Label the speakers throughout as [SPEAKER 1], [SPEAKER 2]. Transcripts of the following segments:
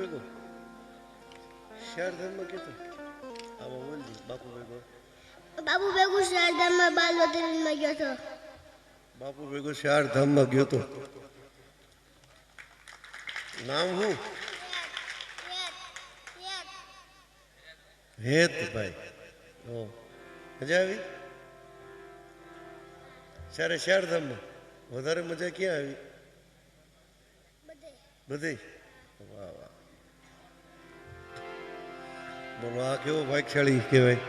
[SPEAKER 1] ભેગો શારદામાં કેતો આમાં બોલજી બાપુ ભેગો
[SPEAKER 2] બાપુ ભેગો શારદામાં બાલવદનમાં ગયો તો
[SPEAKER 1] બાપુ ભેગો શારધામમાં ગયો તો નામ શું હેતભાઈ ઓ મજા આવી સારે શારધામમાં વધારે મજા ક્યાં આવી બધે વાહ વાહ બોલો આ કેવો ભાગશાળી કહેવાય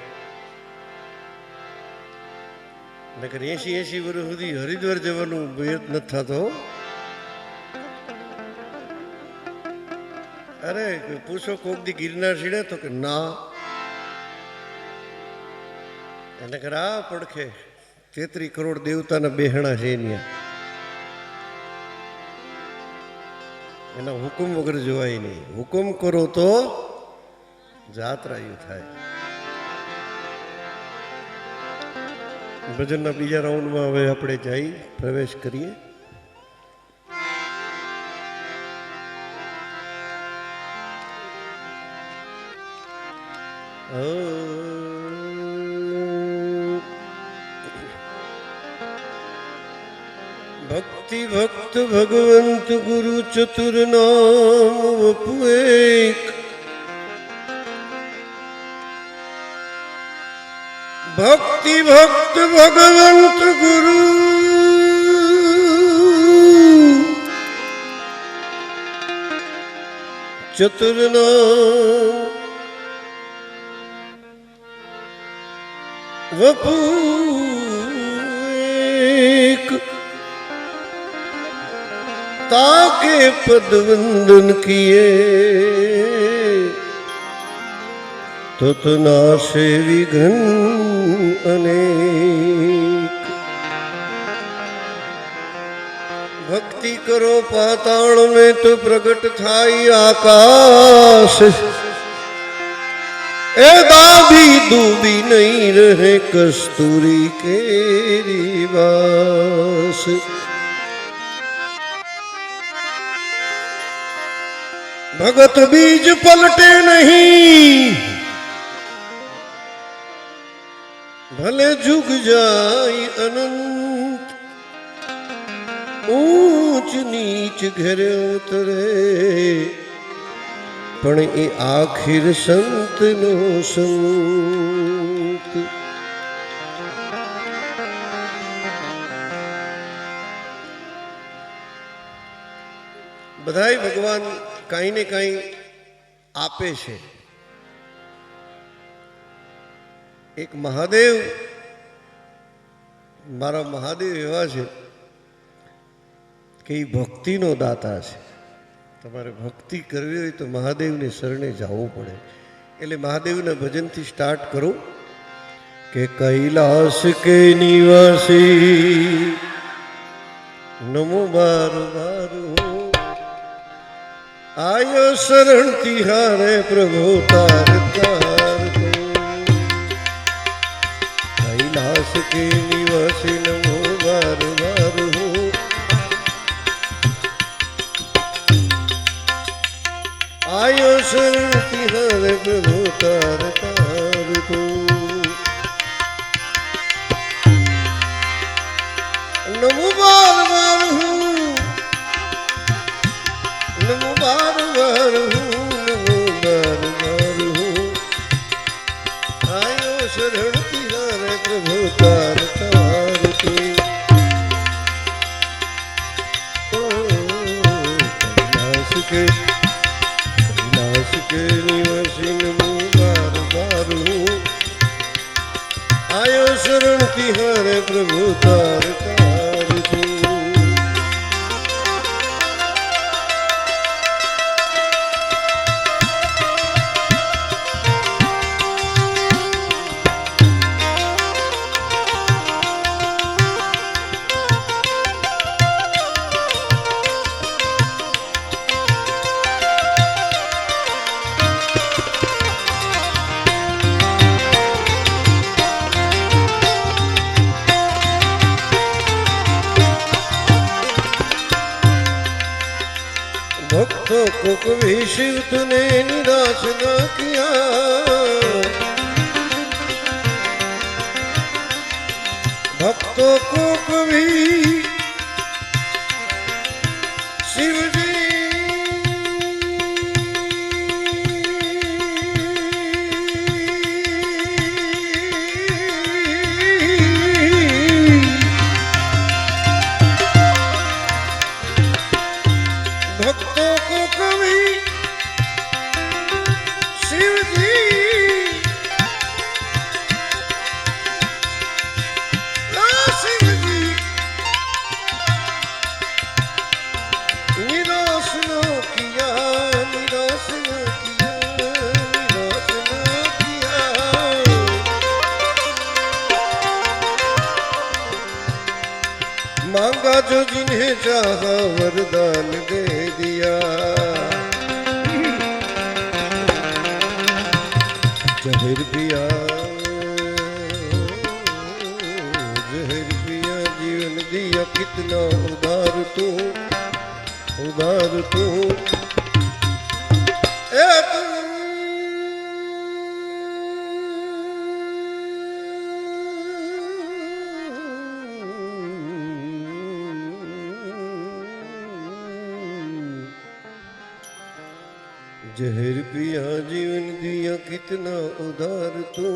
[SPEAKER 1] નકર 80 વર્ષ સુધી હરિદ્વાર જવાનું ભેદ નથી થતો અરે પૂછો કોક દી ગિરનાર સીડે તો કે ના નકર આ પડખે 33 કરોડ દેવતાના બેહણા છે એના હુકમ વગર જોવાય નહીં હુકમ કરો તો જાત્રાયું થાય ભજનના બીજા રાઉન્ડમાં હવે આપણે જઈ પ્રવેશ કરીએ ભક્તિ ભક્ત ભગવંત ગુરુ ચતુર નામ વપુ એક ભક્તિ ભક્ત ભગવંત ગુરુ ચતુર નામ વપુ એક ताके पद वंदन किए तो नाशे विघ्न अनेक भक्ति करो पाताल में तो प्रकट थाई आकाश ए दाबी दूबी नहीं रहे कस्तूरी के रिवास भगत बीज पलटे नहीं भले झुक जाए अनंत ऊंच नीच घरे उतरे पण ए आखिर संत नो संत बधाई भगवान कहीं ने कहीं आपे छे एक महादेव मारा महादेव एवा छे कि भक्ति नो दाता छे तमारे भक्ति करवी होय तो महादेव ने शरणे जावुं पड़े एटले महादेव ना भजन थी स्टार्ट करो के कैलाश के निवासी नमो बार बार आयो शरण तिहारे प्रभु तार तार कैलाश के निवासी नमो बार बार हो आयो शरण तिहारे प्रभु तार तार को नमो बार बार हो नमो बार बार हूँ नमो बार बार हूँ आयो शरण तिहारे प्रभु तार तार के कैलाश के निवासी नमो बार बार हूँ आयो शरण तिहारे प्रभु तार तार के भक्तों को भी शिव तूने निराश न किया। भक्तों को कभी शिव जी भक्तों को कभी शिव जी शिव जी निराश न किया, निराश न किया, निराश न किया। मांगा जो जिन्हें चाहा वरदान दे दिया। जहर पिया, जहर पिया जीवन दिया कितना उदार तू, उदार तू। ए तू जहर पिया जीवन दिया कितना उदार तू।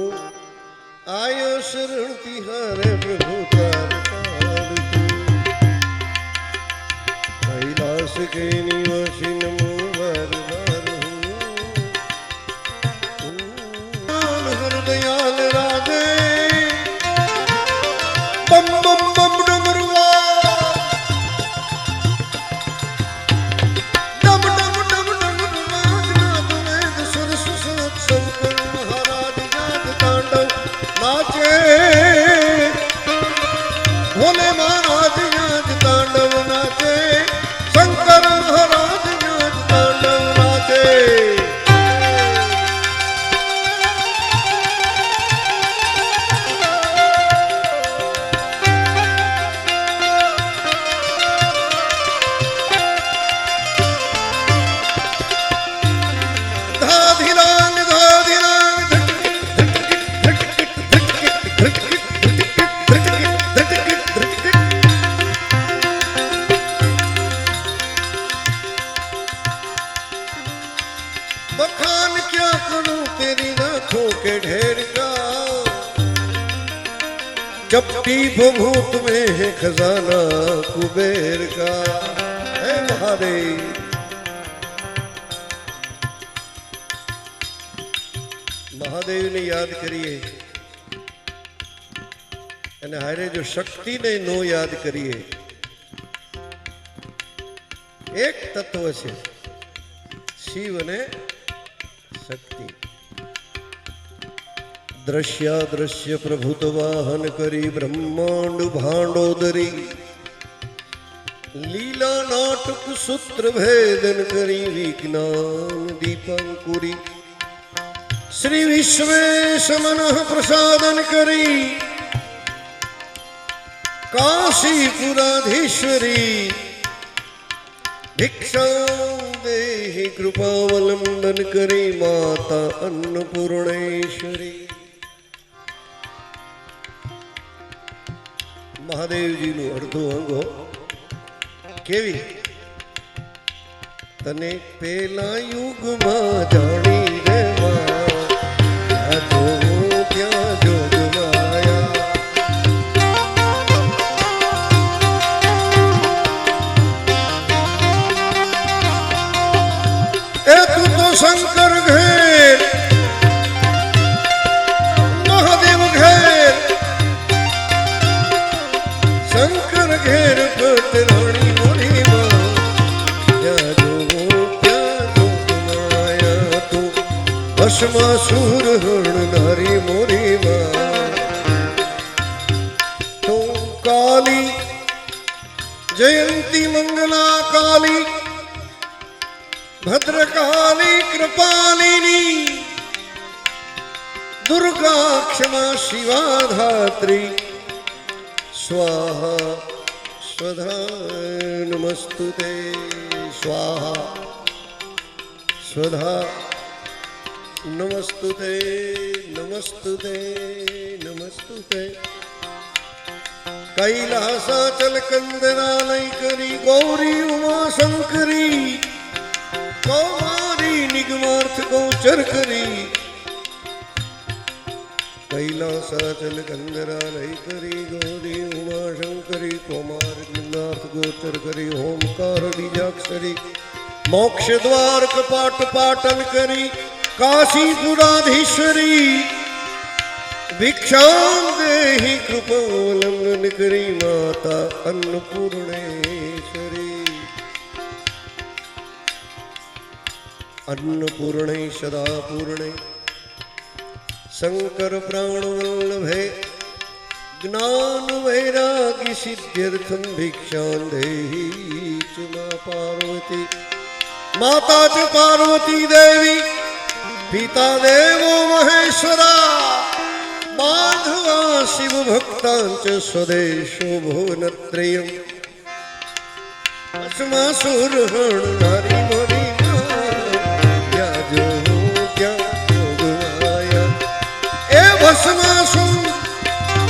[SPEAKER 1] आयो शरण तिहारे प्रभु तार तार तू। कैलाश के निवासी नमो बार बार हृदयाल राधे बम बम बम डमरुआ डम डम डम डम नाथ वेद सुर सुसत शंकर महाराज जात तांडव नाचे। भोले महाराज जात तांडव नाचे, शंकर महाराज जात तांडव नाचे। धाधिरांग धाधिरांग बखान क्या करूं तेरी नाथों के ढेर का। चपटी भभूत में है खजाना कुबेर का। हे महादेव महादेव ने याद करिए અને હારે જો શક્તિને નો યાદ કરીએ। એક તત્વ છે શિવ અને શક્તિ। દ્રશ્યાદ્રશ્ય પ્રભુત વાહન કરી બ્રહ્માંડ ભાંડોદરી। લીલા નાટક સૂત્ર ભેદન કરી વિજ્ઞાન દીપાંકુરી। श्री विश्वेश मनः प्रसादन करी काशीपुराधीश्वरी। भिक्षा देहि कृपावलंबन करी माता अन्नपूर्णेश्वरी। महादेव जी नु अर्धो अंगो केवी तने पेला युग मा जानी रे मा। शंकर घेर महादेव घेर शंकर घेर पतरानी मोरी माँ। क्या जो माया तू भस्मासुर हरण नारी मोरी माँ। तो काली जयंती मंगला काली भद्रकाली कृपालिनी। दुर्गा क्षमा शिवा धात्री स्वाहा स्वधा नमस्तुते स्वाहा। स्वधा नमस्तुते नमस्तुते नमस्तुते कैलासाचल कंदनालय करी गौरी उमा शंकरी कौमारी निगमार्थ गोचर करी कैलासाचल कंदनालय करी गौरी उमा शंकरी कौमार निगमार्थ गोचर करी ओमकार बीजाक्षरी मोक्ष द्वार कपाट पाटन करी काशीपुराधीश्वरी भिक्षां देहि कृपावलंबन करी माता अन्नपूर्णेश्वरी अन्नपूर्णे सदा पूर्णे शंकर प्राणवल्लभे ज्ञान वैराग्य सिद्ध्यर्थं भिक्षां देहि च मा पार्वती माता च पार्वती देवी पिता देवो महेश्वरा माधवा शिव भक्तांच स्वदेशो भुवनत्रयम् अस्मासुर हरणारी मोरी क्या जो क्या जोगमाया ए भस्मासुर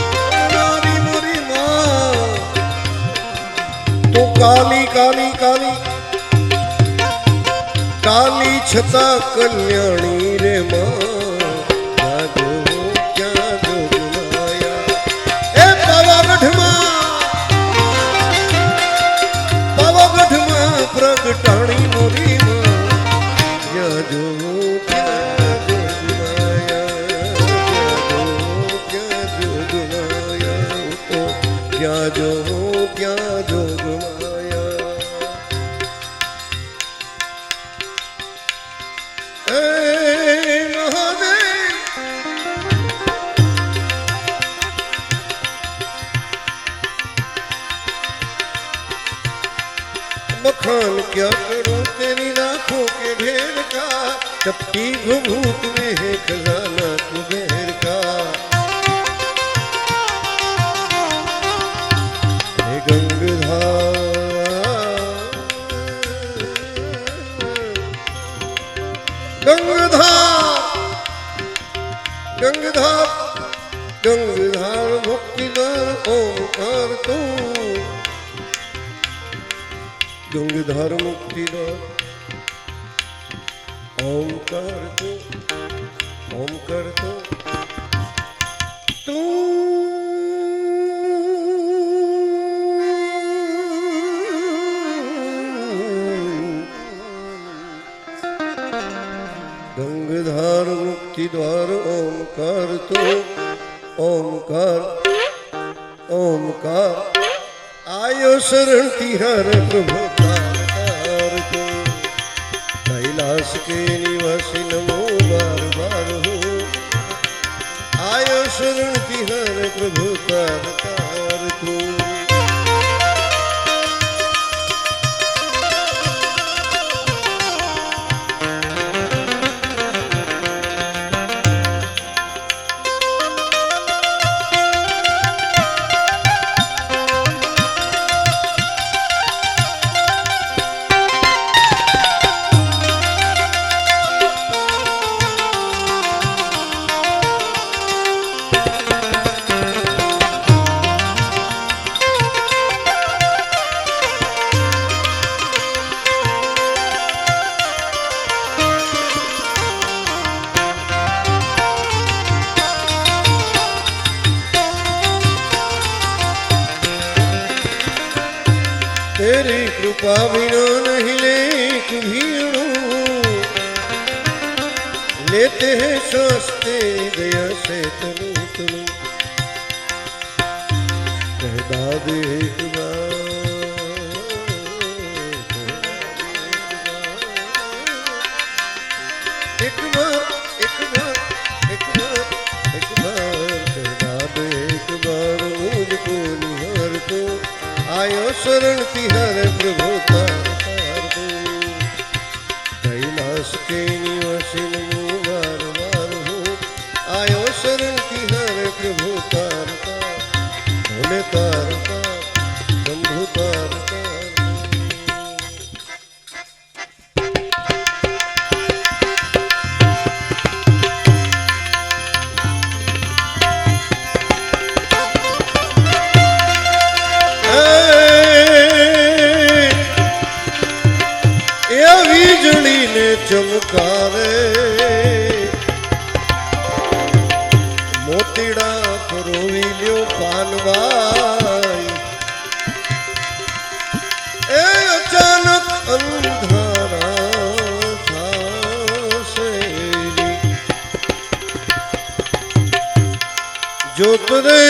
[SPEAKER 1] हरणारी मोरी माँ तो काली काली काली काली छता कल्याणी रे माँ प्रगटाणी मोरी माँ क्या जो क्या जोगमाया क्या जोगमाया तो क्या जो क्या जोगमाया बखान क्या करूं तेरी लाखों के ढेर का चपटी घुघूट में है खजाना कुबेर का हे गंगधार गंगधार गंगधार गंगधार मुक्तिदार ओंकार तू गंगधार मुक्तिदार ओंकार तो तू गंगधार मुक्तिद्वार ओंकार तो ओंकार आयो शरण तिहार प्रभु कैलाश के निवासी नमो बार बार हो आयो शरण तिहार प्रभु तार तार तू तेरी कृपा बिना नहीं लेख भीड़ू लेते हैं सस्ते दया से तनु तनु कहदा दे एक बार एक बार एक बार एक बार एक बार कहदा दे एक बार मुझको निहार को आयो शरण तिहार प्रभु तार तू कैलाश के निवासी नमो बार बार हो आयो शरण तिहार प्रभु तार भोले तार शंभु तार ચમકારે મોતીડા પરોવી લ્યો પાનવાઈ એ અચાનક અંધારા થાશે જોત રે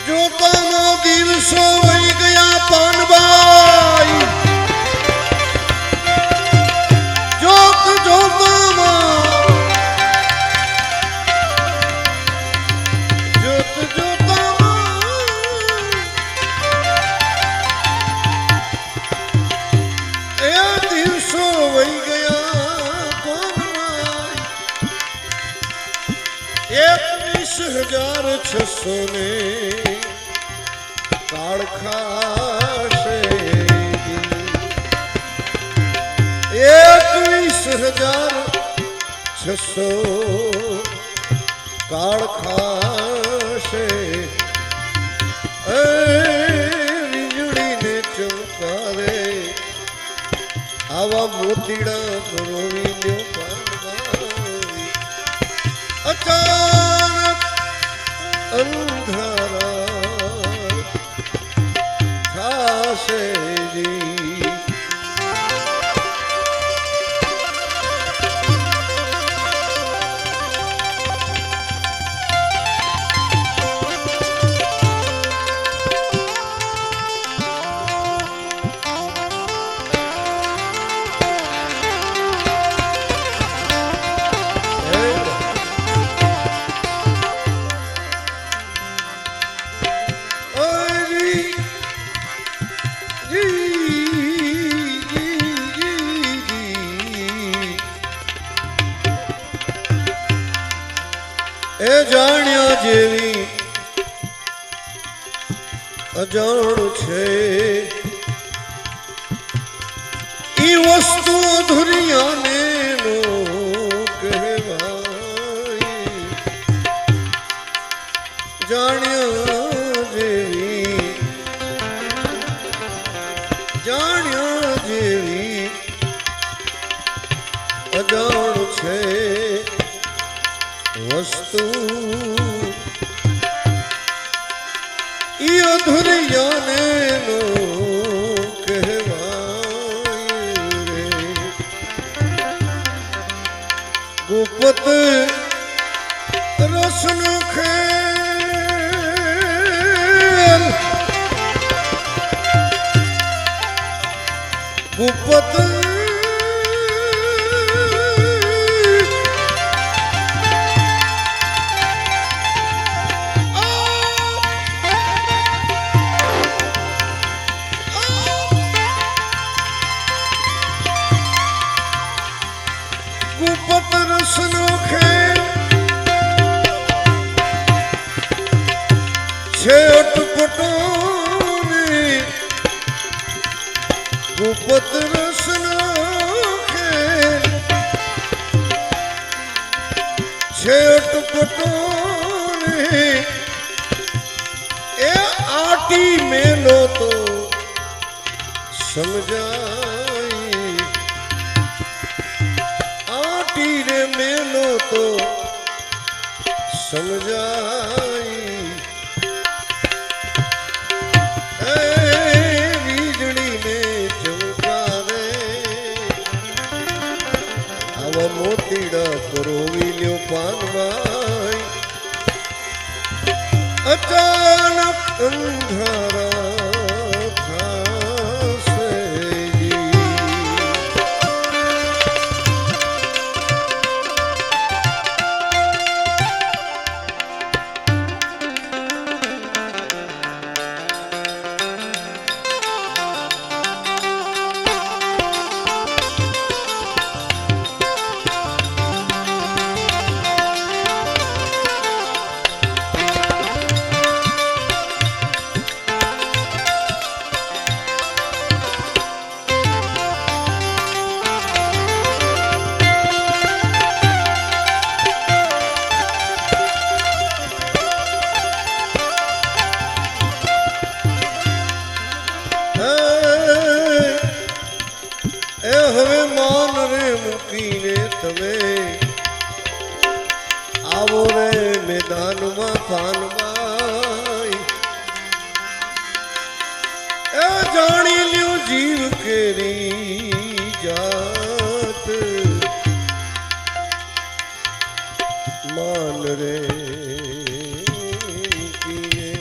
[SPEAKER 1] જોતામાં દિવસો વહી ગયા પાનબાઈ જોત જોતામાં જોત જોતામાં એ દિવસો વહી ગયા પાનબાઈ 21,600 ને કાળખાશે 21,600 કાળખાશે વીજળીને ચમકારે આવા મોતીડા પરોવી લ્યો પાનવાઈ અચાનક અંધારા થાશે જી એ જાણ્યા જેવી અજાણ છે ઈ વસ્તુ અધુરિયાને નો કહેવાય જાણ્યા જેવી અજાણ છે વસ્તુ ઈ અધુરિયાને નો કહેવાય રે ગુપત રસનો ખેલ ગુપત ગુપત રસનો ખેલ છે અટપટોને ગુપત રસનો ખેલ છે અટપટોને એ આટી મેલો તો સમજાય આટી રે મેલો તો સમજાય વીજળીને ચમકારે આવા મોતીડા પરોવી લ્યો પાનવાઈ અચાનક અંધારા થાશે મૂકીને તમે આવો રે મેદાનમાં પાનમાં એ જાણી લ્યો જીવ કેરી જાત માન રે મૂકીને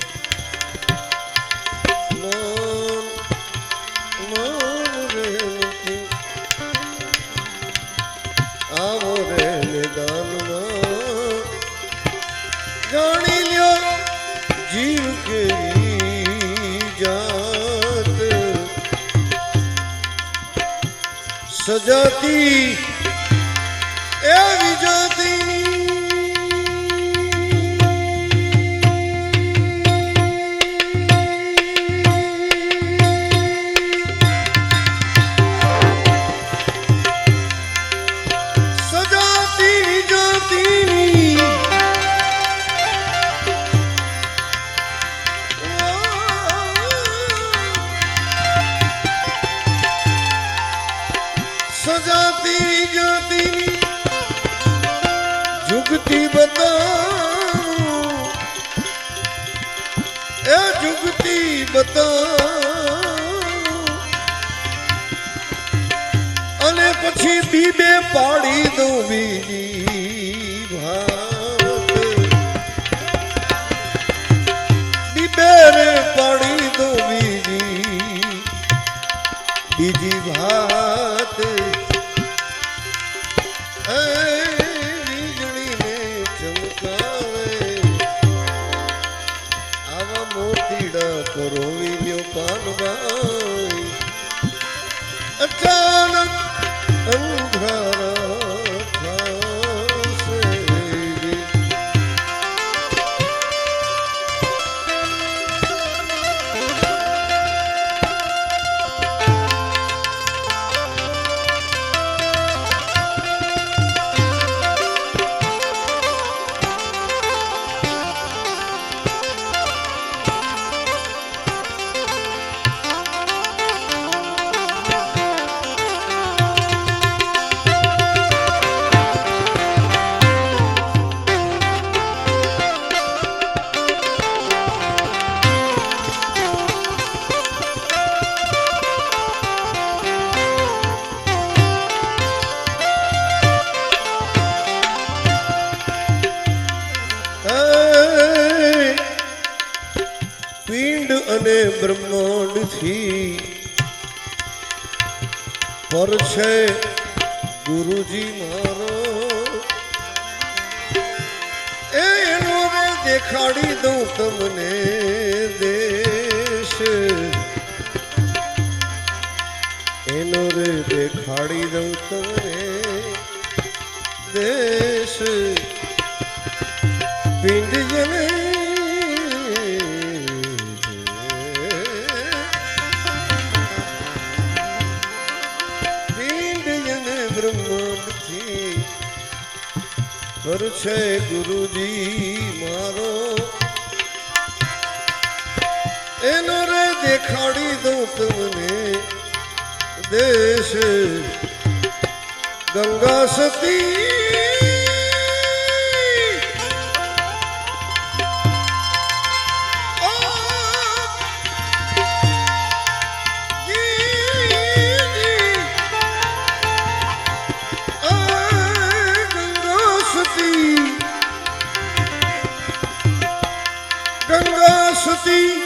[SPEAKER 1] માન રે આવો રે મેદાનમાં જાણી લ્યો જીવ કેરી જાત સજાતી એવી જાતિની સજાતી જાતિની જુગતી બતાવું એ જુગતી બતાવું અને પછી બીબે પાડી દઉં બીજી ભાત બીબે રે પાડી દઉં બીજી ભાત વીજળીને ચમકાવે આવા મોતીડા પરોવી લ્યો પાનભાઈ અચાનક અંધારા થાશે પિંડ અને બ્રહ્માંડ થી પર છે ગુરુજી મારો એનો રે દેખાડી દઉં તમને દેશ એનો રે દેખાડી દઉં તમને દેશ પિંડ જને પર છે ગુરુજી મારો એનો રે દેખાડી દઉં તમને દેશ ગંગા સતી ગંગા સતી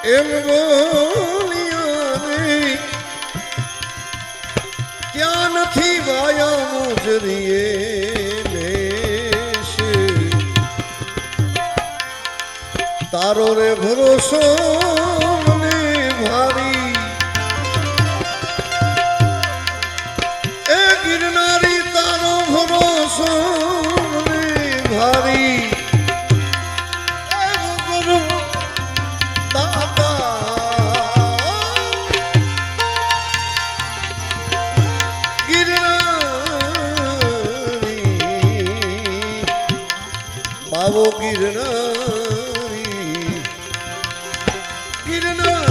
[SPEAKER 1] એમ બોલિયા રે ત્યાં નથી વાયા મુજરીએ લેશ તારો રે ભરોસો મને ભારી એ ગિરનારી તારો ભરોસો મને ભારી બાવો ગિરનારી ગિરનારી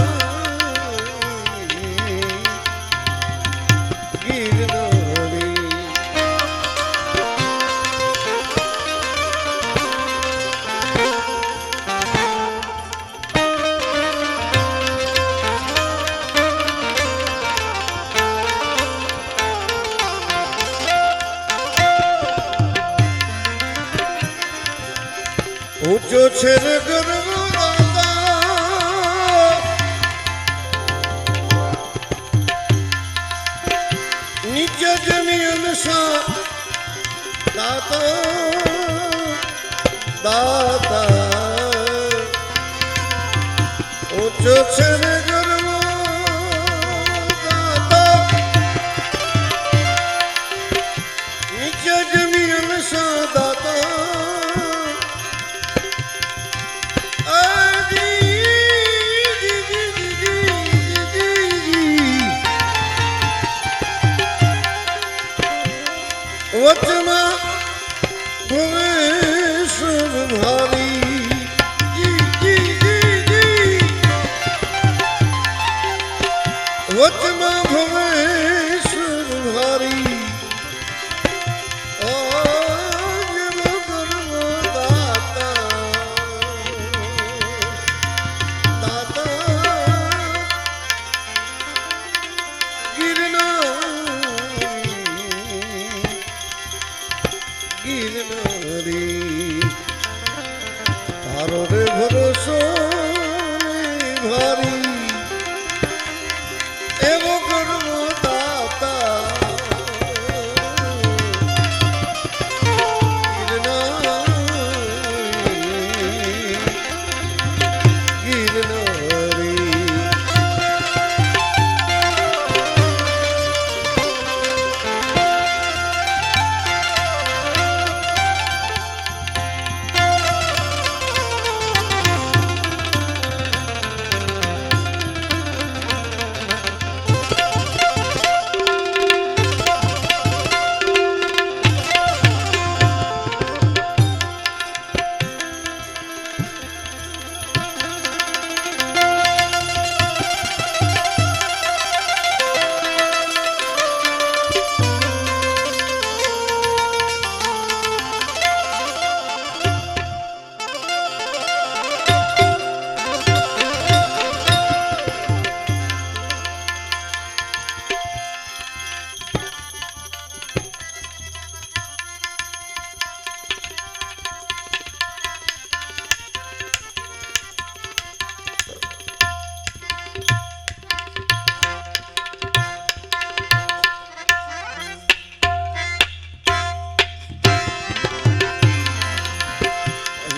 [SPEAKER 1] ગિરનારી દાતા દાતા ઊંચો છે ને ગર્વ દાતા નીચે જમી અનસા દાતા વચમાં ભવેશ્વર ભારી વચમાં ભવેશ્વર ભારી દાતા દાતા ગિરનારી તારો રે ભરોસો ભારી એવો કરવો દાતા ગિરનારી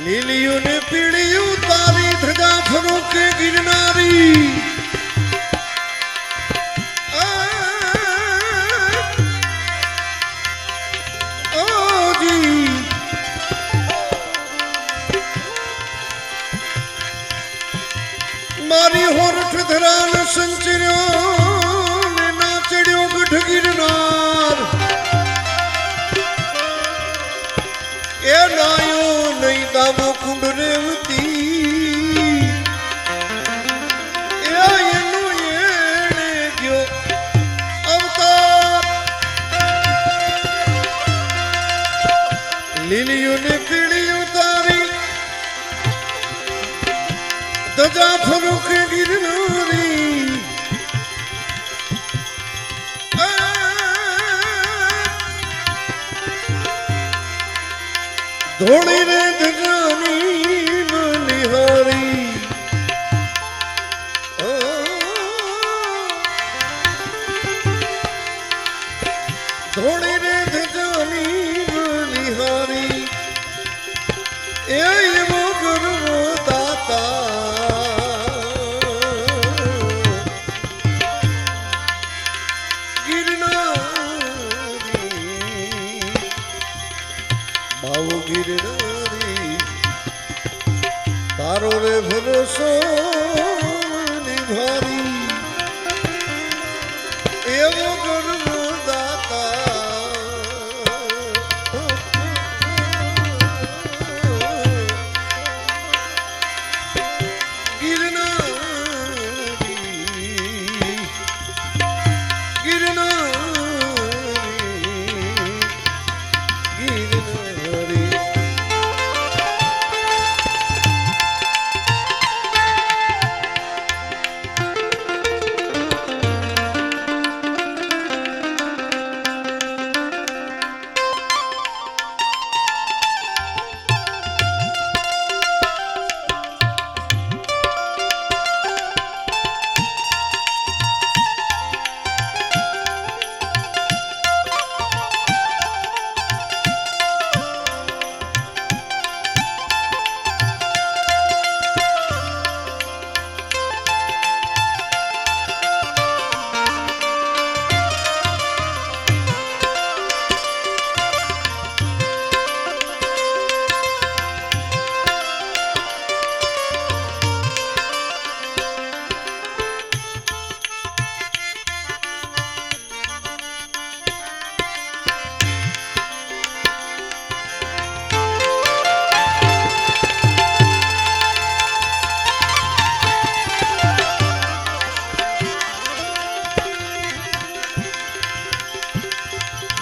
[SPEAKER 1] લીલિયું ને પીળિયું તારી ધજા ફરોકે ગિરનારી ઓજી મારી હોરઠ ધરાન સંચર્યો ને નાચડ્યો ગઢ ગિરનાર એ નાયો નહીં દામો કુંડ રેવતી એનો એને ગયો અવતાર લીલિયું ને પીળિયું તારી ધજા ફરોકે ગિરનારી ધોળી રે ધજાની બલિહારી ધોળી રે ધજાની બલિહારી એવો ગર્વ દાતા ગિરનારી બાવો ગિરનારી તારો રે ભરોસો નિભારી એવો ગર્વ દાતા ગિરનારી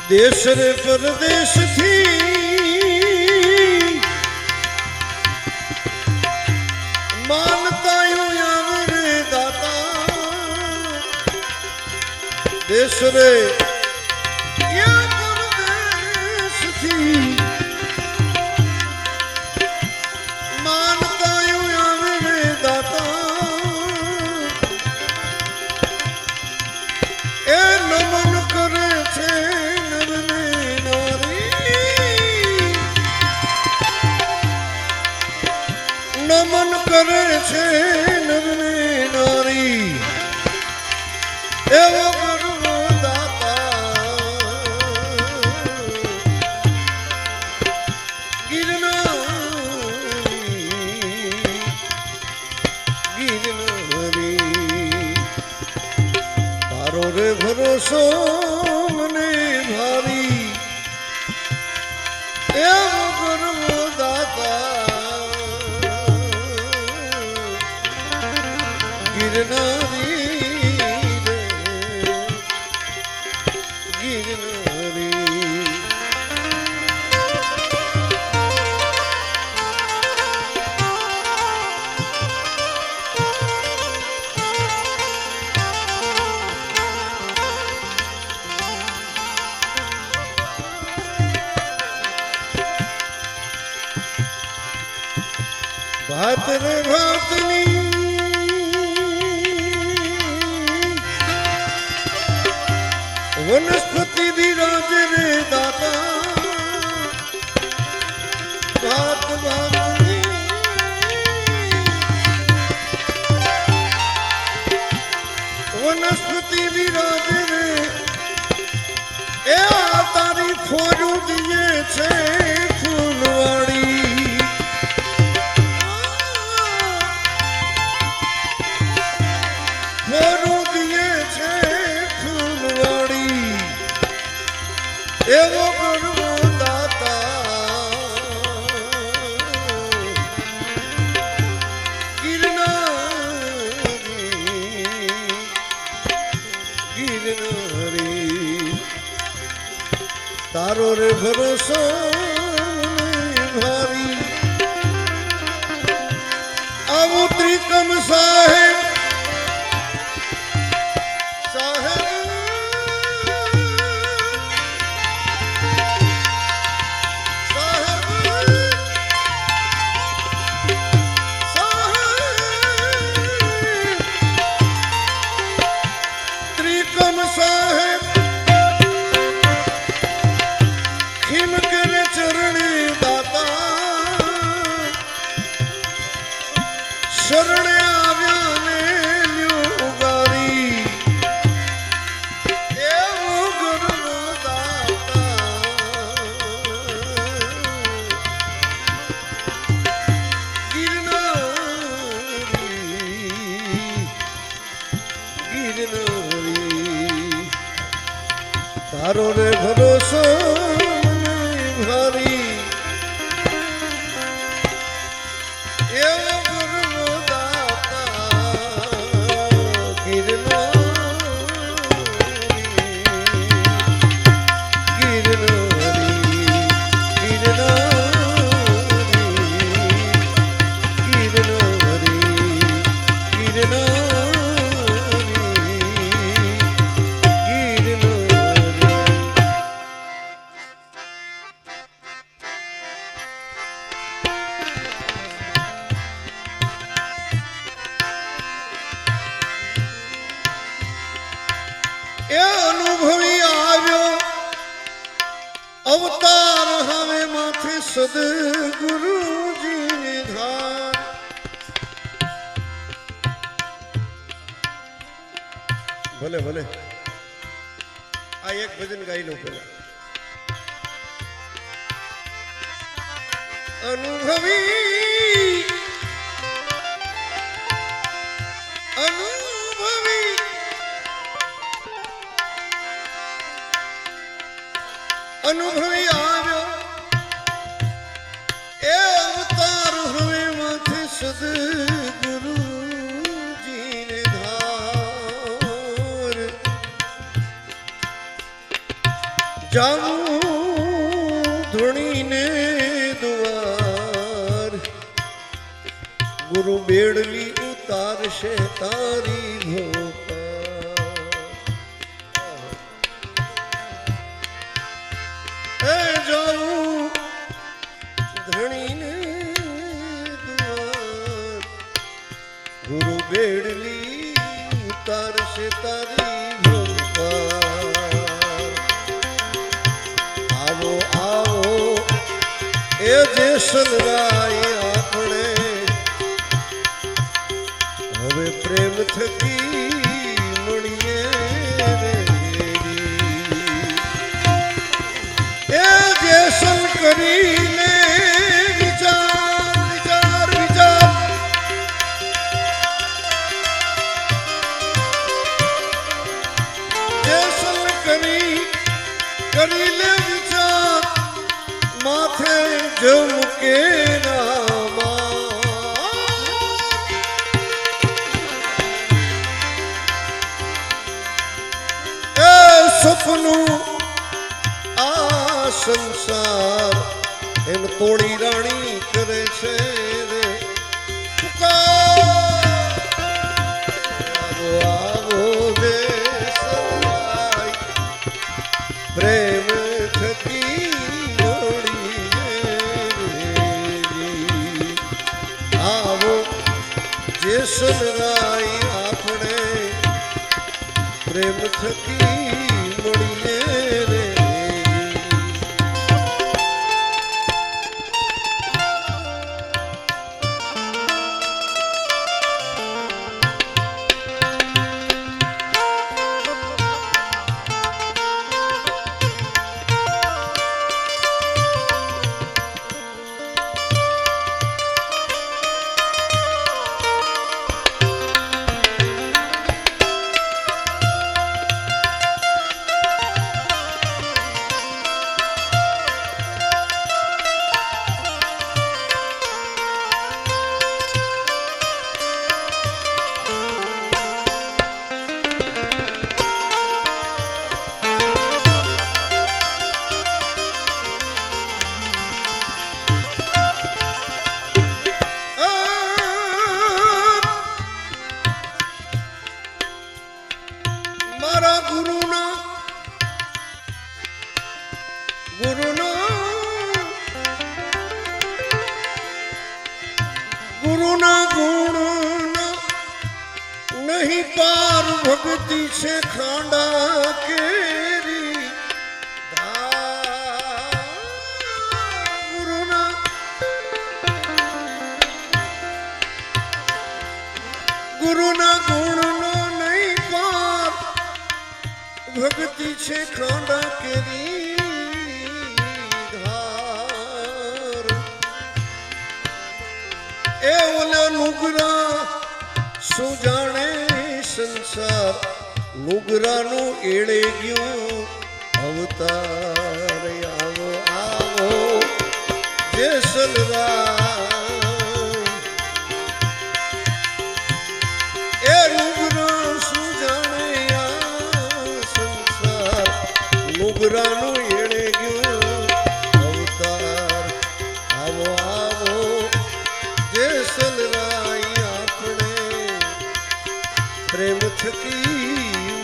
[SPEAKER 1] દેશ રે પરદેશ થી માનતાયું આવે રે દાતા દેશ રે પરદેશ થી માનતાયું આવે રે દાતા એ નમન કરે છે નમન કરે છે નરને નારી એવો ગુરુ દાતા ગિરનારી તારો રે ભરોસો મને ભારી એવો ગુરુ દાતા ગિરનારી રે ગિરનારી ભાત રે ભાતની વનસ્પતિ વિરાજ રે દાતા ભાત ભાતની વનસ્પતિ વિરાજ રે એ આ તારી ફોરું દીએ છે ફૂલવાડી ફોરું દીએ છે ફૂલવાડી એવો ગુરુ દાતા ગિરનારી તારો રે ભરોસો ભારી આવું ત્રિકમ સાહેબ સાહેબ ખીમ કરે ચરણે દાતા શરણે આવ્યા ને લ્યો ગારી એવું ગુરુ દાતા ગિરનારી તારો રે ભરોસો ભારી એવો ગુરુ દાતા ગિરનારી ગિરનારી ગિરનારી ગિરનારી એ અનુભવી આવ્યો અવતાર હવે માથે સદગુરુજીની ધાર ભલે ભલે આ એક ભજન ગાઈ લો પેલા અનુભવી અનુભવી અનુભવી આવ્યો એ અવતાર હવે માથે સદગુરુજીને ધાર જાવું ધણીને દ્વાર ગુરુ બેડલી ઉતારશે તારી ભોપા એ જાવું ધણીને દ્વાર ગુરુ બેડલી ઉતારશે તારી ભોપા આવો આવો એ જેસલરાય આપણે હવે પ્રેમ થકી મળીએ એ જેસલ કરીને વિચાર વિચાર વિચાર જેસલ કરી લે વિચાર માથે જમકે સપનું આ સંસાર એમ તોડી રાણી કરે છે રે આવો આવો જે સવાય પ્રેમ થકી આવો જે સનરાય આપણે પ્રેમ થકી મળીએ રે ગુરુના ગુણ નહીં પાર ભક્તિ છે ખાંડા કેરી ગુરુના ગુણનો નહીં પાર ભક્તિ છે ખાંડા કેરી એ ઓલા નુગરા શું જાણે સંસાર નુગરાનું એળે ગયું અવતાર આવો આવો જેસલરાય એ નુગરા શું જાણે આ સંસાર નુગરાનું એળે ગયું અવતાર આવો આવો જેસલરાય આપણે પ્રેમ થકી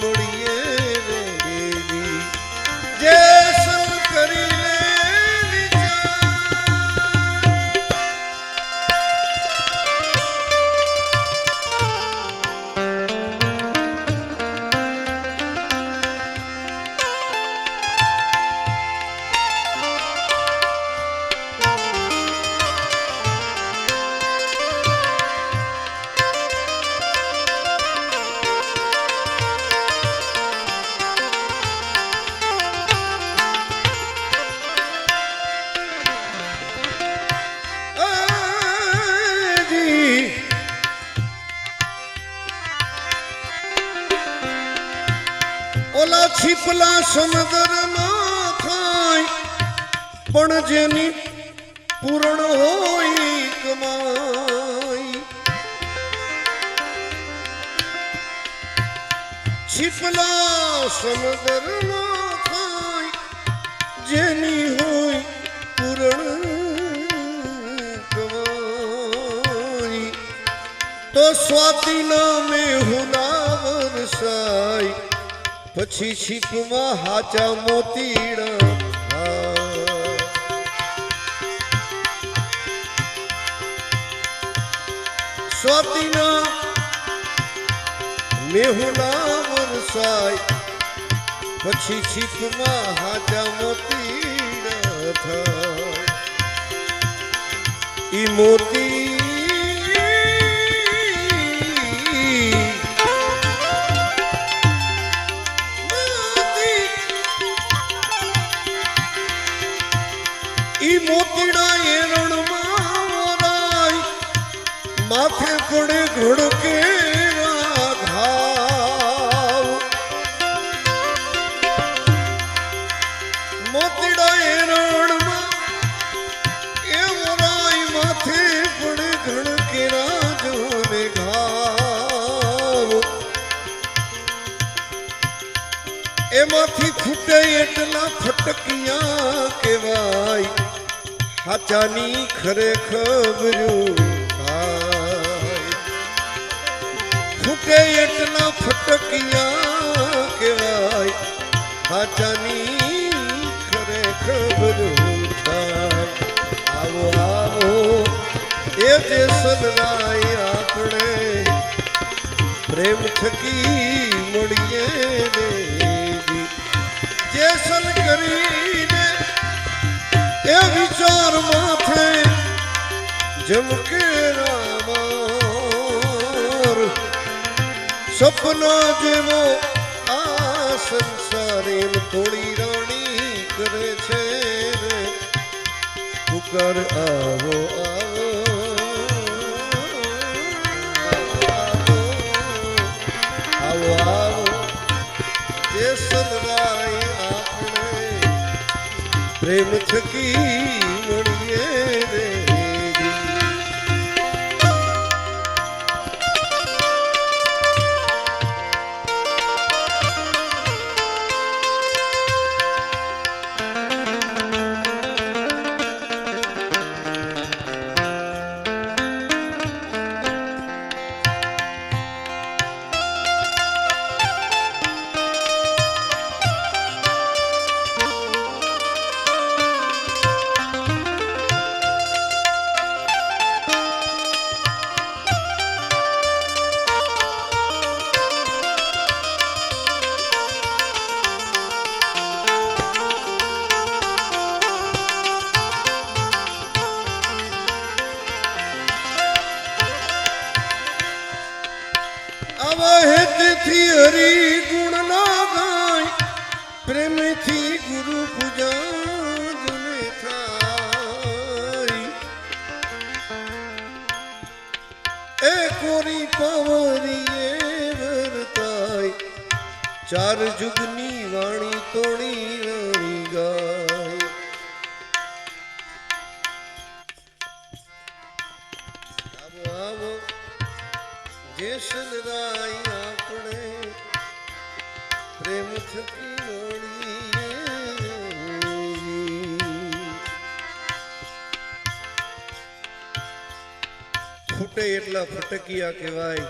[SPEAKER 1] મળીએ રે જેસલ કરી લે ઓલા છીપલા સમુદ્રમાં થાય પણ જેની પૂર્ણ હોય કમાઈ છીપલા સમુદ્રમાં થાય જેની હોય પૂરણ કમાઈ તો સ્વાતિના મેહુના વરસાય પછી છીપમાં હાચા મોતીડા સ્વાતિના મેહુના વરસાય પછી છીપમાં હાચા મોતીડા થાય ઈ મોતી ઈ મોતીડા એ રણમાં વરાય માથે પડે ઘડકે ઘાવ મોતીડા એ રણમાં એ વરાય માથે પડે ઘડકેરા જોને ઘાવ એમાંથી ફૂટે એટલા ફટકિયા કહેવાય હાચાની ખરેખર ફૂટે એટલા ફટકિયા કહેવાય હાચાની ખરેખર થાય આવો આવો એ જે સદરાય આપણે પ્રેમ થકી મળીએ દેવી જે સલ કરીને એ વિચાર માથે જમકે રામાર સપના જેવો આ સંસારે થોડી રાણી કરે છે પુકાર આવો આવો આવો આવો જે સદરાય આપણે પ્રેમ થકી મળીએ રે હેતથી હરી ગુણ ના ગાય પ્રેમથી ગુરુ પૂજા જને થાય એ કોરી પાવરીએ વર્તાય ચાર જુગની વાણી તોડી રાણી ગાય આવો આવો જે સદરાય આપણે પ્રેમ થકી ફૂટે એટલા ફટકિયા કહેવાય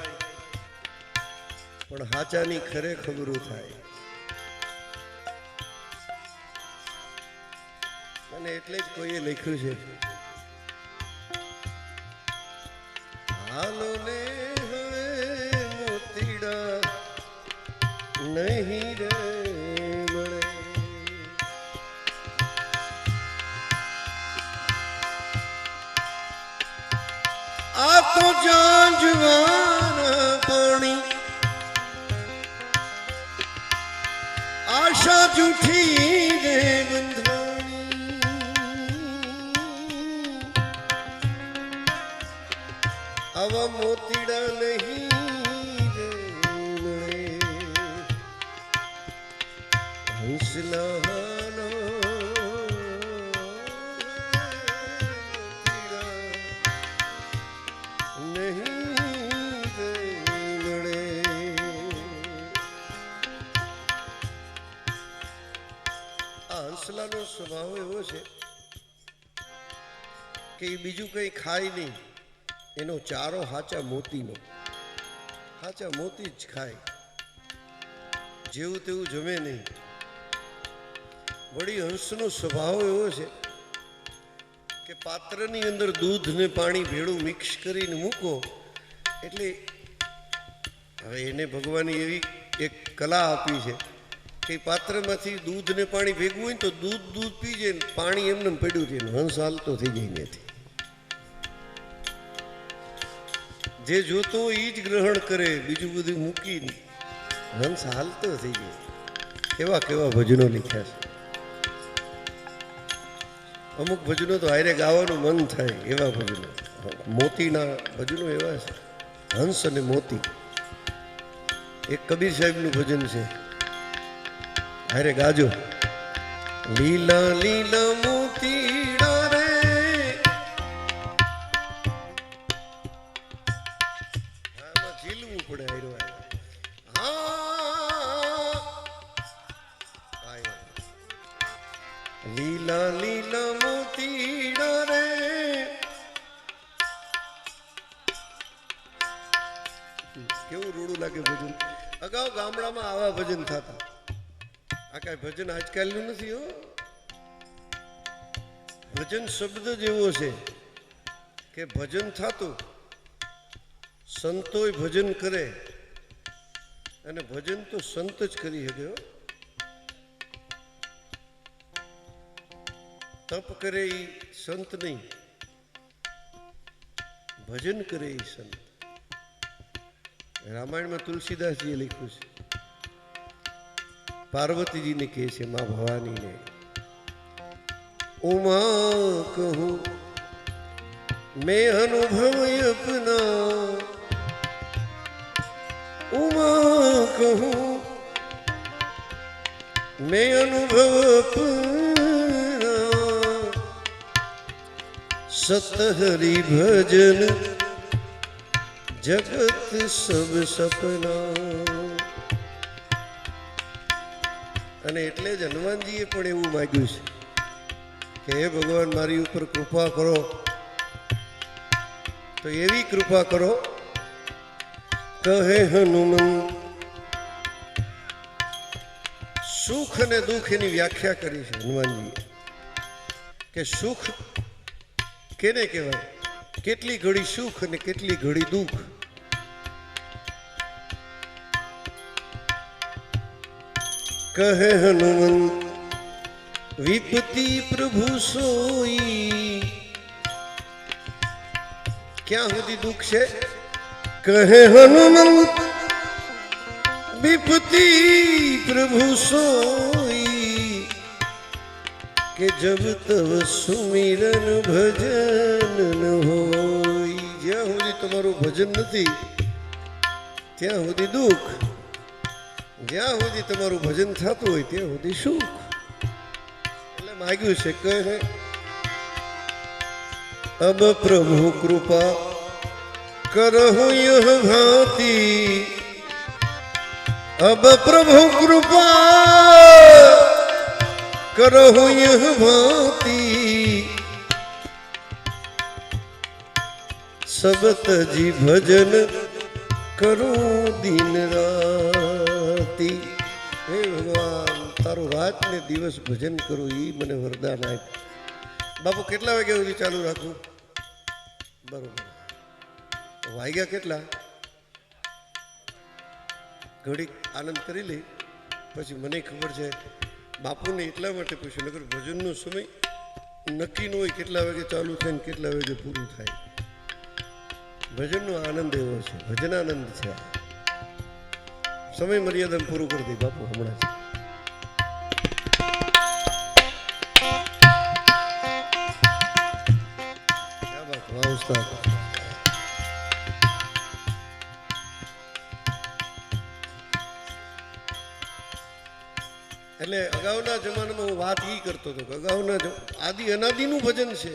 [SPEAKER 1] પણ હાચાની ખરે ખબરું થાય અને એટલે જ કોઈએ લખ્યું છે હાલો ને નહીં રે મળે આ તો જાંજવાન પાણી આશા જૂઠી રે બંધાણી આવા મોતીડા નહીં હંસલાનો નહીં મળે આ હંસલાનો સ્વભાવ એવો છે કે એ બીજું કંઈ ખાય નહીં, એનો ચારો હાચા મોતીનો, હાચા મોતી જ ખાય, જેવું તેવું જમે નહીં. વળી હંસનો સ્વભાવ એવો છે કે પાત્રની અંદર દૂધ ને પાણી ભેળું મિક્સ કરીને મૂકો એટલે હવે એને ભગવાને એવી એક કલા આપી છે કે પાત્રમાંથી દૂધ ને પાણી ભેગું હોય ને તો દૂધ પી જાય ને પાણી એમને પડ્યું રહે, હંસ હાલતો થઈ જાય નથી. જે જોતો હોય એ જ ગ્રહણ કરે, બીજું બધું મૂકીને હંસ હાલતો થઈ જાય. કેવા કેવા ભજનો લખ્યા છે. અમુક ભજનો તો હારે ગાવાનું મન થાય એવા ભજનો. મોતીના ભજનો એવા છે, હંસ અને મોતી. એક કબીર સાહેબનું ભજન છે, હારે ગાજો. લીલા લીલા મોતીડા રે, આમાં ઝીલવું પડે હારો. લીલા લીલા મોતીડા રે, કેવું રૂડું લાગે ભજન. અગાઉ ગામડામાં આવા ભજન થતા. આ કઈ ભજન આજકાલનું નથી હો. ભજન શબ્દ જ એવો છે કે ભજન થતું, સંતોય ભજન કરે, અને ભજન તો સંત જ કરી શકે હો. તપ કરે એ સંત નહીં, ભજન કરે એ સંત. રામાયણમાં તુલસીદાસજીએ લખ્યું છે, પાર્વતીજીને કહે છે મા ભવાનીને, ઉમા કહું મેં અનુભવ અપના, ઉમા કહું મેં અનુભવ અપના, સત હરિ ભજન જગત સબ સપના. અને એટલે જ હનુમાનજીએ પણ એવું માગ્યું છે કે હે ભગવાન મારી ઉપર કૃપા કરો, તો એવી કૃપા કરો. કહે હનુમન, સુખ અને દુઃખ એની વ્યાખ્યા કરી છે હનુમાનજીએ કે સુખ કેને કહેવાય, કેટલી ઘડી સુખ અને કેટલી ઘડી દુઃખ. કહે હનુમન વિપતિ પ્રભુ સોઈ, ક્યાં સુધી દુઃખ છે. કહે હનુમન વિપતિ પ્રભુ સોઈ, કે જબ તબ સુમિરન ભજન ન હોય. જ્યાં સુધી તમારું ભજન નથી ત્યાં સુધી દુઃખ, જ્યાં સુધી તમારું ભજન થતું હોય ત્યાં સુધી સુખ. એટલે માગ્યું છે કહે અબ પ્રભુ કૃપા કરહુ યહ ભાંતિ, અબ પ્રભુ કૃપા કરહુ યહ ભાંતિ, સબત જી ભજન કરું દિન રાતી. હે ભગવાન, તારું રાત ને દિવસ ભજન કરું એ મને વરદાન આપ. બાપુ કેટલા વાગ્યા સુધી ચાલુ રાખું? બરોબર, વાગ્યા કેટલા? ઘડીક આનંદ કરી લઈ, પછી મને ખબર છે બાપુને એટલા માટે પૂછ્યું, નગર ભજનનો સમય નક્કી ન હોય કેટલા વાગે ચાલુ થાય ને કેટલા વાગે પૂરું થાય. ભજનનો આનંદ એવો છે, ભજનાનંદ છે. સમય મર્યાદા પૂરું કરી દે બાપુ હમણાં જ. ક્યાં બાત, વાહ ઉસ્તાદ. એટલે અગાઉના જમાનામાં હું વાત એ કરતો હતો કે અગાઉના આદિ અનાદિનું ભજન છે,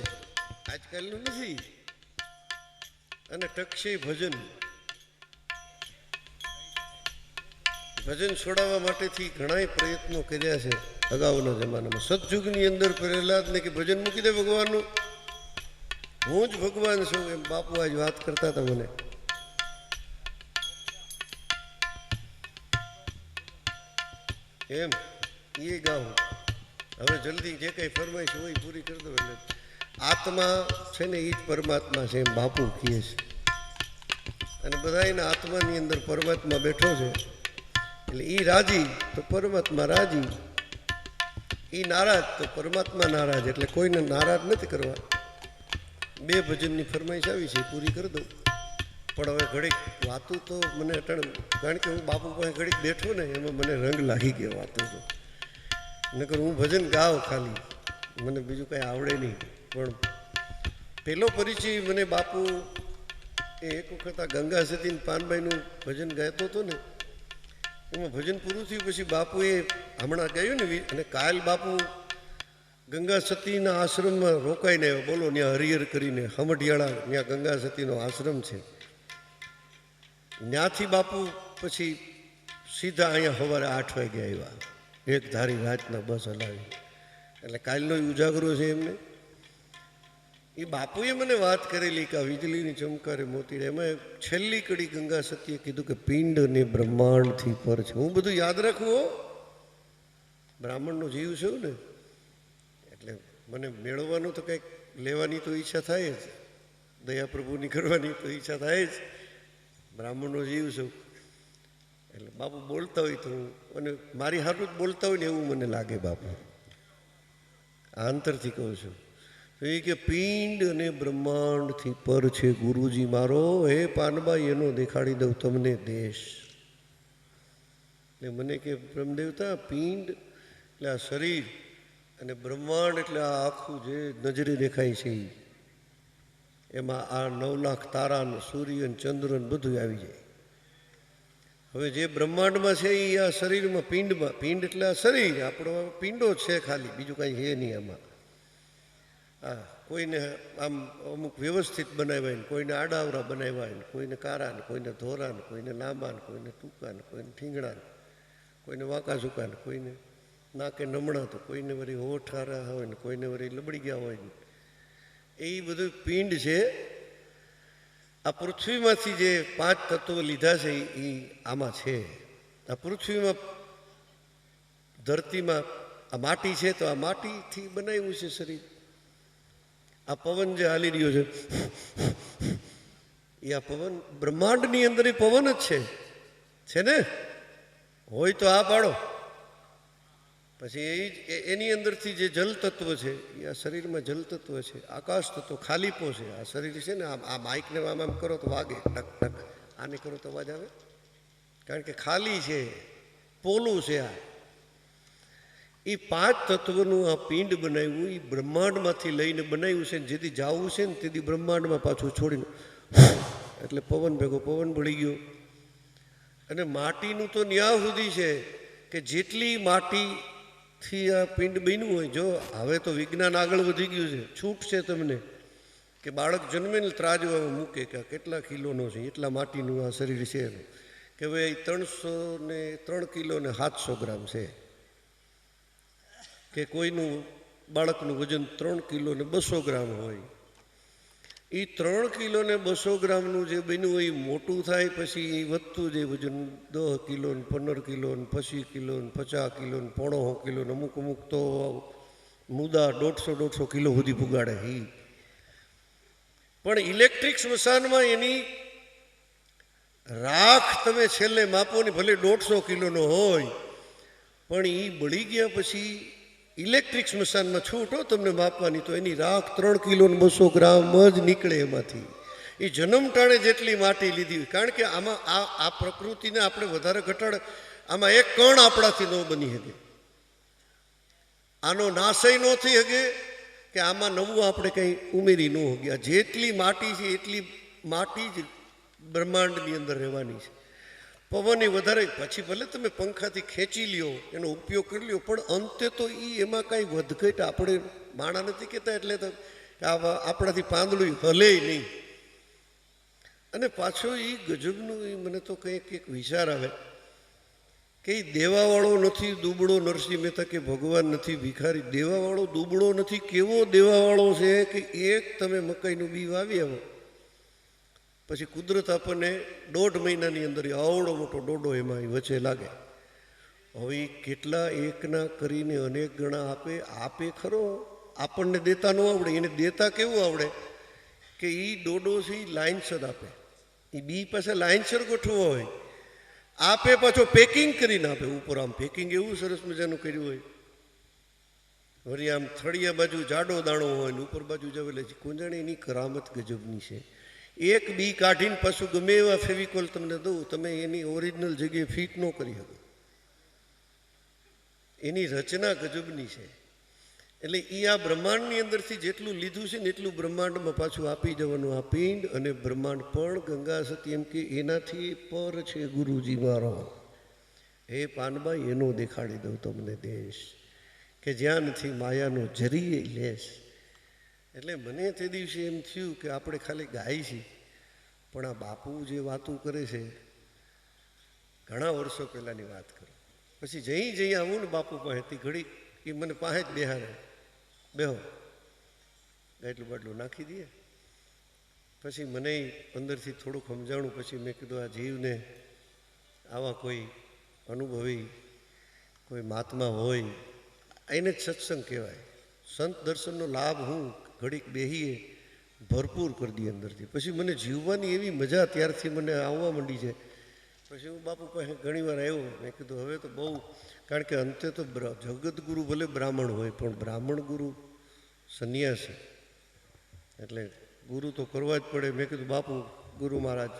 [SPEAKER 1] આજકાલનું નથી. અને ટકશે ભજન, ભજન છોડાવવા માટેથી ઘણાય પ્રયત્નો કર્યા છે અગાઉના જમાનામાં. સતયુગની અંદર પ્રહલાદને કે ભજન મૂકી દે ભગવાનનું, હું જ ભગવાન છું એમ બાપુ આજ વાત કરતા હતા મને. એમ એ ગાવું હવે જલ્દી જે કંઈ ફરમાઈશ હોય એ પૂરી કરી દો. એટલે આત્મા છે ને એ જ પરમાત્મા છે એમ બાપુ કહે છે. અને બધા એના આત્માની અંદર પરમાત્મા બેઠો છે. એટલે એ રાજી તો પરમાત્મા રાજી, એ નારાજ તો પરમાત્મા નારાજ. એટલે કોઈને નારાજ નથી કરવા. બે ભજનની ફરમાઈશ આવી છે પૂરી કરી દઉં. પણ હવે ઘડીક વાતું તો મને અટણ, કારણ કે હું બાપુ પાસે ઘડીક બેઠો ને એમાં મને રંગ લાગી ગયો વાતું તો. નકર હું ભજન ગાવ ખાલી, મને બીજું કાંઈ આવડે નહીં. પણ પહેલો પરિચય મને બાપુ એ એક વખત આ ગંગા સતીન પાનભાઈનું ભજન ગાતો હતો ને, એમાં ભજન પૂરું થયું પછી બાપુએ હમણાં ગાયું ને, અને કાલ બાપુ ગંગા સતીના આશ્રમમાં રોકાઈને આવ્યો. બોલો, ત્યાં હરિહર કરીને હમઢિયાળા, ત્યાં ગંગા સતીનો આશ્રમ છે. ત્યાંથી બાપુ પછી સીધા અહીંયા સવારે 8 વાગે આવ્યા, એક ધારી રાતના બસ હલાવી. એટલે કાલનો ઉજાગરો છે એમને. એ બાપુએ મને વાત કરેલી કે આ વીજળીની ચમકારે મોતી, એમાં છેલ્લી કડી ગંગા સતીએ કીધું કે પિંડ ને બ્રહ્માંડથી પર છે. હું બધું યાદ રાખું હો, બ્રાહ્મણનો જીવ છું ને, એટલે મને મેળવવાનું તો કંઈક લેવાની તો ઈચ્છા થાય જ, દયા પ્રભુની કરવાની તો ઈચ્છા થાય જ. બ્રાહ્મણનો જીવ છું એટલે બાપુ બોલતા હોય તો હું, અને મારી હારું જ બોલતા હોય ને એવું મને લાગે બાપુ. આ અંતરથી કહું છું. એ કે પિંડ અને બ્રહ્માંડથી પર છે ગુરુજી મારો, હે પાનબાઈ એનો દેખાડી દઉં તમને દેશ. એટલે મને કે બ્રહ્મદેવતા, પિંડ એટલે આ શરીર, અને બ્રહ્માંડ એટલે આ આખું જે નજરે દેખાય છે એમાં આ 9 લાખ તારા, સૂર્ય, ચંદ્ર બધું આવી જાય. હવે જે બ્રહ્માંડમાં છે એ આ શરીરમાં, પિંડમાં, પિંડ એટલે આ શરીર આપણો પિંડો છે ખાલી, બીજું કાંઈ છે નહીં આમાં. હા, કોઈને આમ અમુક વ્યવસ્થિત બનાવ્યા ને, કોઈને આડાવરા બનાવ્યા ને, કોઈને કારા ને, કોઈને ધોરા ને, કોઈને લાંબા ને, કોઈને ટૂંકા ને, કોઈને ઠીંગણા ને, કોઈને વાંકા ઝૂકા ને, કોઈને નાકે નમણા, તો કોઈને વળી હોઠ હારા હોય ને, કોઈને વળી લબડી ગયા હોય ને. એ બધું પિંડ છે. આ પૃથ્વીમાંથી જે 5 તત્વો લીધા છે એ આમાં છે. આ પૃથ્વીમાં, ધરતીમાં આ માટી છે, તો આ માટીથી બનાવ્યું છે શરીર. આ પવન જે હાલી રહ્યો છે એ આ પવન બ્રહ્માંડની અંદર એ પવન જ છે ને? હોય તો આ પાડો. પછી એની અંદરથી જે જલ તત્વ છે એ આ શરીરમાં જલ તત્વ છે. આકાશ તત્વ ખાલીપો છે. આ શરીર છે ને, આ માઇકને આમ કરો તો વાગે, ટક ટક, આને કરો તો અવાજ આવે, કારણ કે ખાલી છે, પોલું છે. આ એ 5 તત્વનું આ પિંડ બનાવ્યું, એ બ્રહ્માંડમાંથી લઈને બનાવ્યું છે. જેથી જવું છે ને તેથી બ્રહ્માંડમાં પાછું છોડીને, એટલે પવન ભેગો પવન ભળી ગયો. અને માટીનું તો ન્યા સુધી છે કે જેટલી માટીથી આ પિંડ બન્યું હોય, જો હવે તો વિજ્ઞાન આગળ વધી ગયું છે, છૂટ છે તમને કે બાળક જન્મે ને ત્રાજવામાં મૂકે કે કેટલા કિલોનો છે, એટલા માટીનું આ શરીર છે, કે ભાઈ 303 કિલો ને 700 ગ્રામ છે, કે કોઈનું બાળકનું વજન 3 કિલો ને 200 ગ્રામ હોય. એ 3 કિલો ને 200 ગ્રામનું જે બન્યું હોય એ મોટું થાય, પછી એ વધતું જાય વજન 10 કિલો ને 15 કિલો ને 25 કિલો ને 50 કિલો ને 1.5 કિલો ને અમુક તો મુદા 150 કિલો સુધી પુગાડે. પણ ઇલેક્ટ્રિક સ્મશાનમાં એની રાખ તમે છેલ્લે માપો ને, ભલે 150 કિલોનો હોય, પણ એ બળી ગયા પછી ઇલેક્ટ્રિક સ્મશાનમાં છૂટો તમને માપવાની, તો એની રાખ 3 કિલો ને 200 ગ્રામ જ નીકળે એમાંથી. એ જન્મ ટાણે જેટલી માટી લીધી હોય, કારણ કે આમાં આ પ્રકૃતિને આપણે વધારે ઘટાડે, આમાં એક કણ આપણાથી ન બની શકે, આનો નાશય ન થઈ શકે, કે આમાં નવું આપણે કંઈ ઉમેરી ન હોગી. આ જેટલી માટી છે એટલી માટી જ બ્રહ્માંડની અંદર રહેવાની છે. પવન એ વધારે, પછી ભલે તમે પંખાથી ખેંચી લ્યો, એનો ઉપયોગ કરી લ્યો, પણ અંતે તો એમાં કાંઈ વધઘટ આપણે માણા નથી કહેતા, એટલે તો આપણાથી પાંદડું હલે નહીં. અને પાછો એ ગજબનું, એ મને તો કંઈક વિચાર આવે કે એ દેવાવાળો નથી દુબળો, નરસિંહ મહેતા કે ભગવાન નથી ભિખારી. દેવાવાળો દુબળો નથી. કેવો દેવાવાળો છે કે એક તમે મકાઈનું બી વાવી આવો, પછી કુદરત આપણને 1.5 મહિનાની અંદર આવડો મોટો ડોડો એમાં વચ્ચે લાગે. હવે કેટલા એકના કરીને અનેક ગણા આપે ખરો. આપણને દેતા ન આવડે, એને દેતા કેવું આવડે કે એ ડોડો છે એ લાઇનસર આપે. એ બી પાસે લાઇનસર ગોઠવો હોય, આપે પાછો પેકિંગ કરીને આપે. ઉપર આમ પેકિંગ એવું સરસ મજાનું કર્યું હોય. વળી આમ થળિયા બાજુ જાડો દાણો હોય ને ઉપર બાજુ જવેલે કુંજાણી એની કરામત ગજબની છે. એક બી કાઢીને પાછું ગમે એવા ફેવિકોલ તમને દઉં, તમે એની ઓરિજિનલ જગ્યાએ ફિટ ન કરી શકો. એની રચના ગજબની છે. એટલે એ આ બ્રહ્માંડની અંદરથી જેટલું લીધું છે ને એટલું બ્રહ્માંડમાં પાછું આપી જવાનું. આ પિંડ અને બ્રહ્માંડ પણ ગંગા સતી એમ કે એનાથી પર છે ગુરુજી મારો. હે પાનભાઈ એનો દેખાડી દઉં તમને દેશ કે જ્યાં નથી માયાનો જરીએ લેશ. એટલે મને તે દિવસે એમ થયું કે આપણે ખાલી ગાય છીએ, પણ આ બાપુ જે વાતું કરે છે ઘણા વર્ષો પહેલાંની વાત કરું. પછી જઈ આવું ને બાપુ પાસેથી ઘડીક એ મને પાસે જ બેહારે, બેહો ગાટલું બાટલું નાખી દે. પછી મને અંદરથી થોડુંક સમજાણું. પછી મેં કીધું આ જીવને આવા કોઈ અનુભવી કોઈ મહાત્મા હોય એને જ સત્સંગ કહેવાય. સંત દર્શનનો લાભ હું ઘડીક બેહીએ ભરપૂર કરી દઈએ અંદરથી. પછી મને જીવવાની એવી મજા ત્યારથી મને આવવા માંડી છે. પછી હું બાપુ પાસે ઘણી વાર આવ્યો. મેં કીધું હવે તો બહુ, કારણ કે અંતે તો જગતગુરુ ભલે બ્રાહ્મણ હોય પણ બ્રાહ્મણ ગુરુ સંન્યાસી, એટલે ગુરુ તો કરવા જ પડે. મેં કીધું બાપુ ગુરુ મહારાજ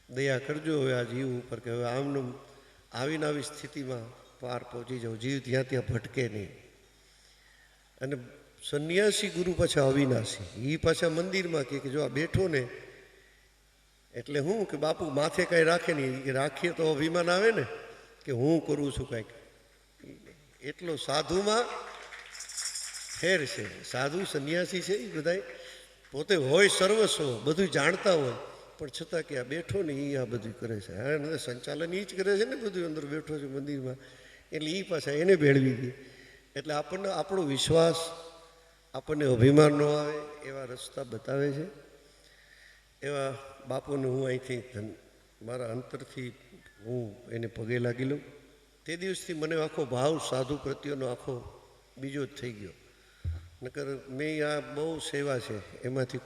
[SPEAKER 1] દયા કરજો હવે આ જીવ ઉપર, કે હવે આમનું આવીને આવી સ્થિતિમાં પાર પહોંચી જાઉં, જીવ ત્યાં ત્યાં ભટકે નહીં. અને સંન્યાસી ગુરુ પાછા અવિનાશી, એ પાછા મંદિરમાં કે જો આ બેઠો ને એટલે હું કે બાપુ માથે કાંઈ રાખે નહીં, કે રાખીએ તો અભિમાન આવે ને કે હું કરું છું કાંઈક. એટલો સાધુમાં ફેર છે. સાધુ સંન્યાસી છે એ બધા પોતે હોય સર્વસ્વ, બધું જાણતા હોય, પણ છતાં કે આ બેઠો ને એ આ બધું કરે છે. હા, સંચાલન એ જ કરે છે ને બધું, અંદર બેઠો છે મંદિરમાં, એટલે એ પાછા એને ભેળવી દે. એટલે આપણને આપણો વિશ્વાસ, આપણને અભિમાન ન આવે એવા રસ્તા બતાવે છે. એવા બાપુને હું અહીંથી મારા અંતરથી હું એને પગે લાગી લઉં. તે દિવસથી મને આખો ભાવ સાધુ પ્રત્યેનો આખો બીજો જ થઈ ગયો. નકર મેં આ બહુ સેવા છે, એમાંથી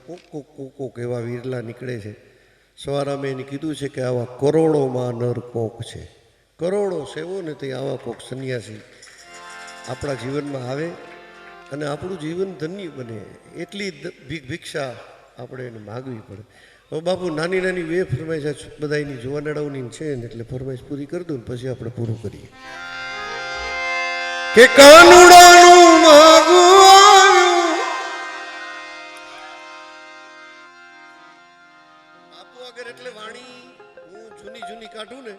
[SPEAKER 1] કોક એવા વિરલા નીકળે છે. સવારે મેં એને કીધું છે કે આવા કરોડોમાં નર કોક છે. કરોડો સેવો ને તે આવા કોક સંન્યાસી આપણા જીવનમાં આવે અને આપણું જીવન ધન્ય બને. એટલી ભિક્ષા આપણે એને માગવી પડે. હવે બાપુ નાની નાની બે ફરમાઈશ બધા એની જોવાનાડાઓની છે ને, એટલે ફરમાઈશ પૂરી કરી દઉં ને પછી આપણે પૂરું કરીએ. કે કાનુડાનું માગું આવ્યું. બાપુ આગળ એટલે વાણી હું જૂની કાઢું ને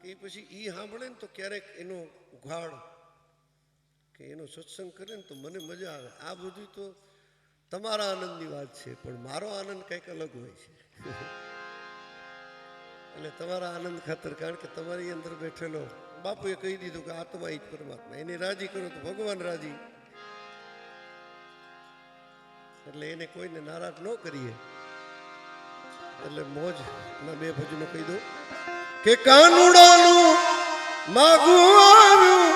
[SPEAKER 1] કે પછી ઈ સાંભળે ને તો ક્યારેક એનો ઉઘાડ કે એનો સત્સંગ કરે ને તો મને મજા આવે. આ બધું તો તમારા આનંદની વાત છે, પણ મારો આનંદ કંઈક અલગ હોય છે. એટલે તમારા આનંદ ખાતર, કારણ કે તમારી અંદર બેઠેલો બાપુએ કહી દીધું કે આત્મા ઈ જ પરમાત્મા, એને રાજી કરો તો ભગવાન રાજી. એટલે એને કોઈને નારાજ ન કરીએ. એટલે મોજ ના બે ભજનો કહી દો કે કાનુડાનું માગું આવ્યું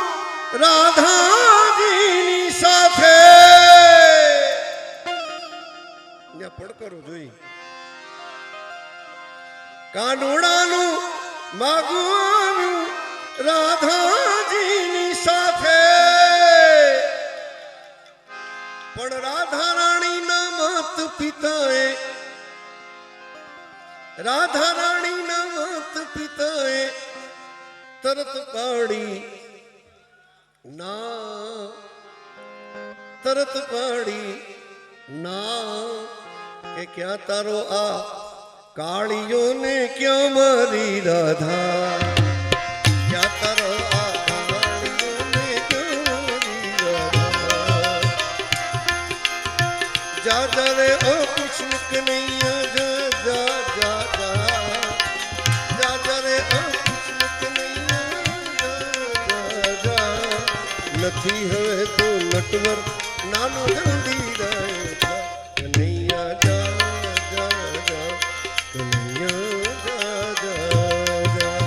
[SPEAKER 1] રાધાજીની સાથે. ત્યાં પડકારો જોઈ. કાનુડાનું માગું આવ્યું રાધાજીની સાથે, પણ રાધા રાણીના માત પિતાએ, રાધા રાણીના માત પિતાએ તરત પાડી ના, તરત પાડી ના, કે ક્યાં તારો આ કાળીઓ ને ક્યાં મારી રાધા, ક્યાં તારો આ કાળીઓ ને ક્યાં મારી રાધા. જા જા રે ઓ કુછ કનૈયા જા જા જા જા, જા જા રે ઓ કુછ કનૈયા નથી હવે તો નટવર નાનો જલ્દી જાય કનૈયા જા જા જા કનૈયા જા જા જા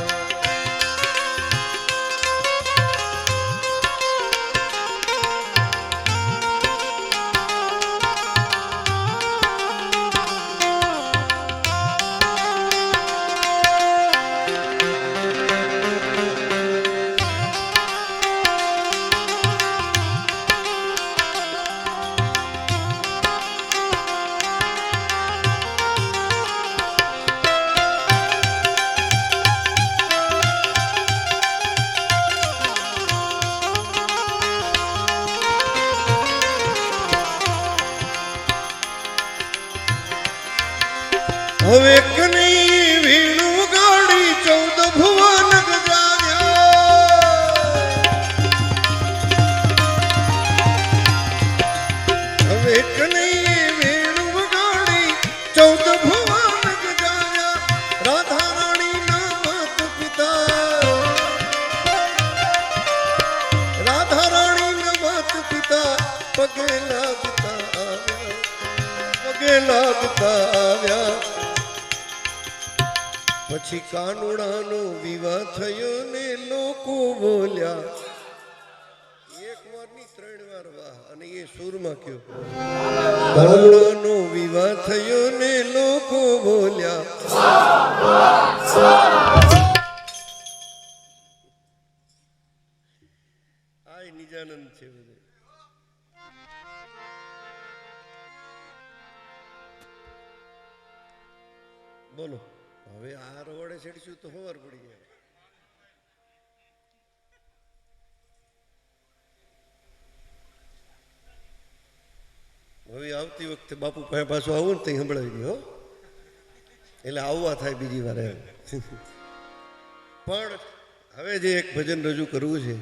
[SPEAKER 1] હવે કની વીણું ગાડી 14 ભુવન ગજાવ્યા હવે કની વીણું ગાડી 14 ભુવન ગજાવ્યા રાધા રાણી ના માત પિતા રાધા રાણી ના માત પિતા પગે લાગતા આવ્યા પછી કાનુડાનો વિવાહ થયો ને લોકો બોલ્યા એક વારની 3 વાર વાહ અને એ સૂરમાં કયો કાનુડાનો વિવાહ થયો ને લોકો બોલ્યા આ નિજાનંદ છે બધું બોલો હવે આ રોડે ચડશું તો ખબર પડી જાય હવે આવતી વખતે બાપુ પાસે પાછું આવું ને ત્યાં સંભળાવી દે હો એટલે આવવા થાય બીજી વાર પણ હવે જે એક ભજન રજૂ કરવું છે